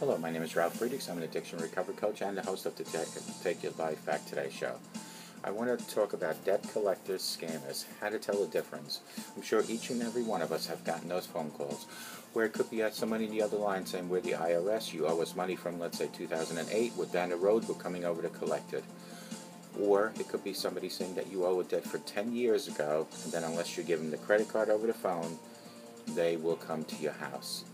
Hello, my name is Ralf Friedrichs. I'm an addiction recovery coach and the host of the Take Your Life Back Today show. I want to talk about debt collectors, scammers, how to tell the difference. I'm sure each and every one of us have gotten those phone calls where it could be somebody in the other line saying, we're the IRS, you owe us money from, let's say, 2008, we're down the road, we're coming over to collect it. Or it could be somebody saying that you owe a debt for 10 years ago, and then unless you give them the credit card over the phone, they will come to your house.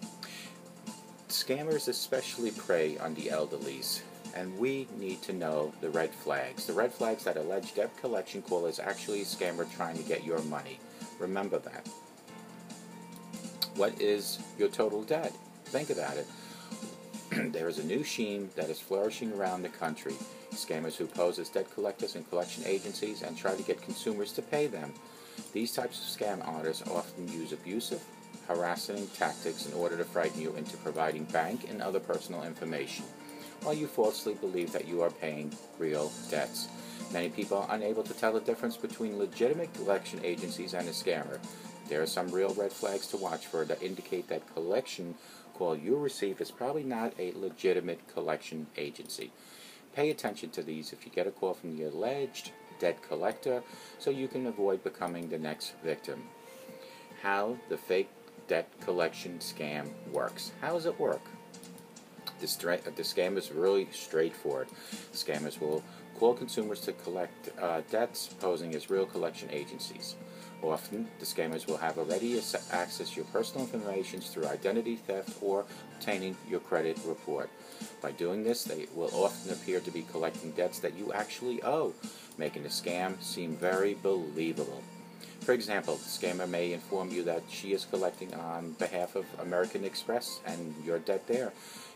Scammers especially prey on the elderlies, and we need to know the red flags. The red flags that allege debt collection call is actually a scammer trying to get your money. Remember that. What is your total debt? Think about it. There is a new scheme that is flourishing around the country. Scammers who pose as debt collectors and collection agencies and try to get consumers to pay them. These types of scam artists often use abusive, harassing tactics in order to frighten you into providing bank and other personal information, while you falsely believe that you are paying real debts. Many people are unable to tell the difference between legitimate collection agencies and a scammer. There are some real red flags to watch for that indicate that collection call you receive is probably not a legitimate collection agency. Pay attention to these if you get a call from the alleged debt collector so you can avoid becoming the next victim. How the fake debt collection scam works. How does it work? The scam is really straightforward. Scammers will call consumers to collect debts posing as real collection agencies. Often, the scammers will have already accessed your personal information through identity theft or obtaining your credit report. By doing this, they will often appear to be collecting debts that you actually owe, making the scam seem very believable. For example, the scammer may inform you that she is collecting on behalf of American Express and your debt there.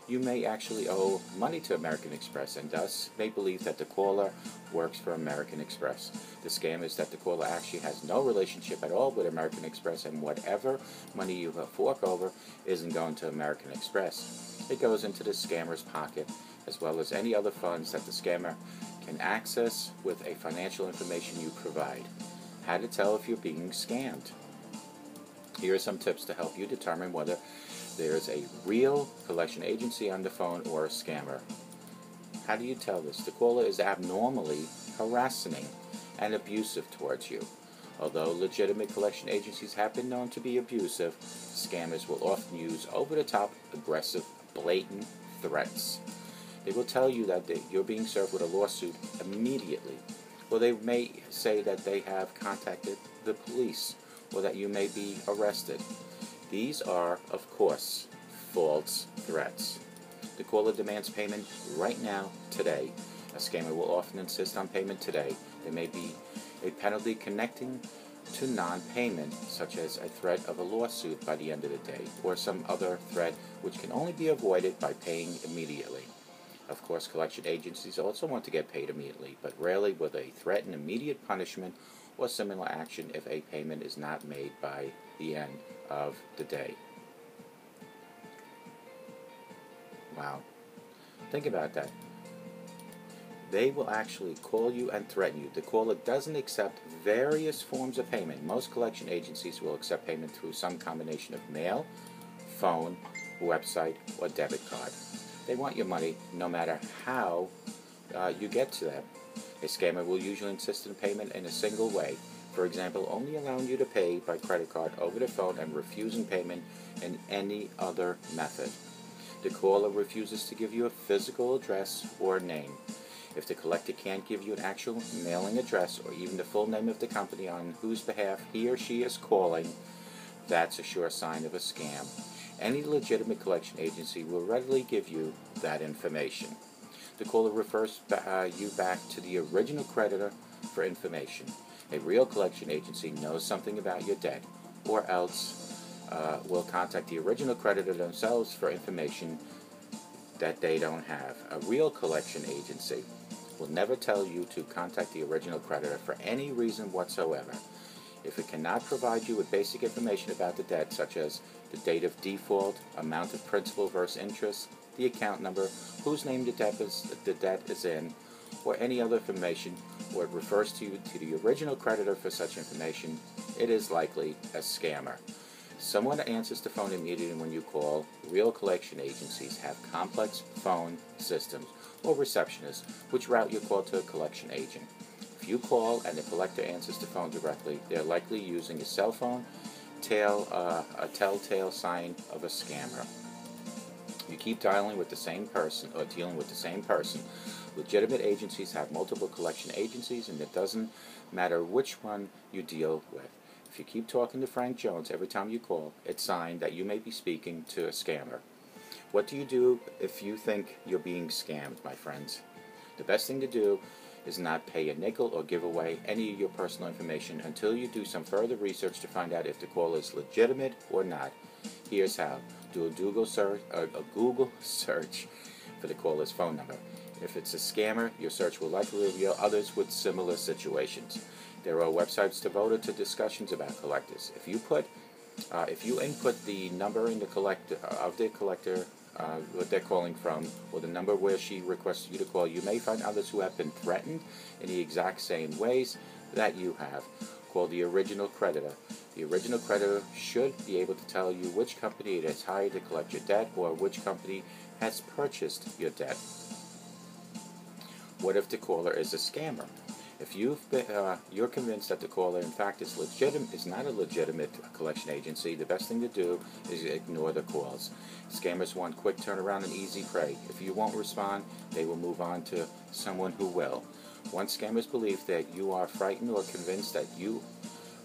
You may actually owe money to American Express and thus may believe that the caller works for American Express. The scam is that the caller actually has no relationship at all with American Express and whatever money you fork over isn't going to American Express. It goes into the scammer's pocket as well as any other funds that the scammer can access with a financial information you provide. How to tell if you're being scammed. Here are some tips to help you determine whether there's a real collection agency on the phone or a scammer. How do you tell this? The caller is abnormally harassing and abusive towards you. Although legitimate collection agencies have been known to be abusive, scammers will often use over-the-top, aggressive, blatant threats. They will tell you that you're being served with a lawsuit immediately. Or they may say that they have contacted the police or that you may be arrested. These are, of course, false threats. The caller demands payment right now, today. A scammer will often insist on payment today. There may be a penalty connecting to non-payment, such as a threat of a lawsuit by the end of the day, or some other threat which can only be avoided by paying immediately. Of course, collection agencies also want to get paid immediately, but rarely will they threaten immediate punishment or similar action if a payment is not made by the end of the day. Wow. Think about that. They will actually call you and threaten you. The caller doesn't accept various forms of payment. Most collection agencies will accept payment through some combination of mail, phone, website, or debit card. They want your money no matter how you get to them. A scammer will usually insist on payment in a single way. For example, only allowing you to pay by credit card over the phone and refusing payment in any other method. The caller refuses to give you a physical address or name. If the collector can't give you an actual mailing address or even the full name of the company on whose behalf he or she is calling, that's a sure sign of a scam. Any legitimate collection agency will readily give you that information. The caller refers you back to the original creditor for information. A real collection agency knows something about your debt, or else will contact the original creditor themselves for information that they don't have. A real collection agency will never tell you to contact the original creditor for any reason whatsoever. If it cannot provide you with basic information about the debt, such as the date of default, amount of principal versus interest, the account number, whose name the debt is in, or any other information, or it refers to the original creditor for such information, it is likely a scammer. Someone answers the phone immediately when you call. Real collection agencies have complex phone systems or receptionists which route your call to a collection agent. If you call and the collector answers the phone directly, they're likely using a cell phone, a telltale sign of a scammer. You keep dialing with the same person or dealing with the same person. Legitimate agencies have multiple collection agencies, and it doesn't matter which one you deal with. If you keep talking to Frank Jones every time you call, it's a sign that you may be speaking to a scammer. What do you do if you think you're being scammed, my friends? The best thing to do is not pay a nickel or give away any of your personal information until you do some further research to find out if the call is legitimate or not. Here's how. Do a Google search for the caller's phone number. If it's a scammer, your search will likely reveal others with similar situations. There are websites devoted to discussions about collectors. If you input the number in the collector what they're calling from, or the number where she requests you to call, you may find others who have been threatened in the exact same ways that you have. Call the original creditor. The original creditor should be able to tell you which company it has hired to collect your debt or which company has purchased your debt. What if the caller is a scammer? If you're convinced that the caller, in fact, is not a legitimate collection agency, the best thing to do is ignore the calls. Scammers want quick turnaround and easy prey. If you won't respond, they will move on to someone who will. Once scammers believe that you are frightened or convinced that you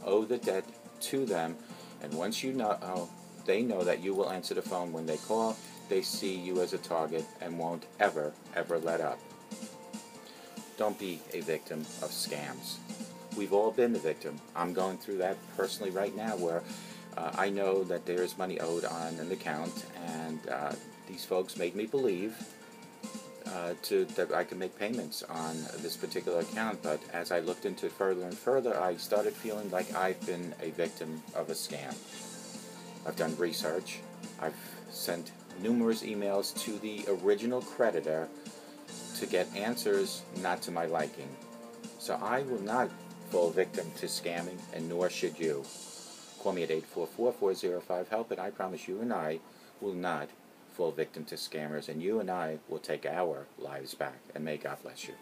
owe the debt to them, and once they know that you will answer the phone when they call, they see you as a target and won't ever let up. Don't be a victim of scams. We've all been a victim. I'm going through that personally right now, where I know that there is money owed on an account, and these folks made me believe that I could make payments on this particular account. But as I looked into it further and further, I started feeling like I've been a victim of a scam. I've done research. I've sent numerous emails to the original creditor to get answers not to my liking. So I will not fall victim to scamming, and nor should you. Call me at 844-405-HELP, and I promise you and I will not fall victim to scammers, and you and I will take our lives back. And may God bless you.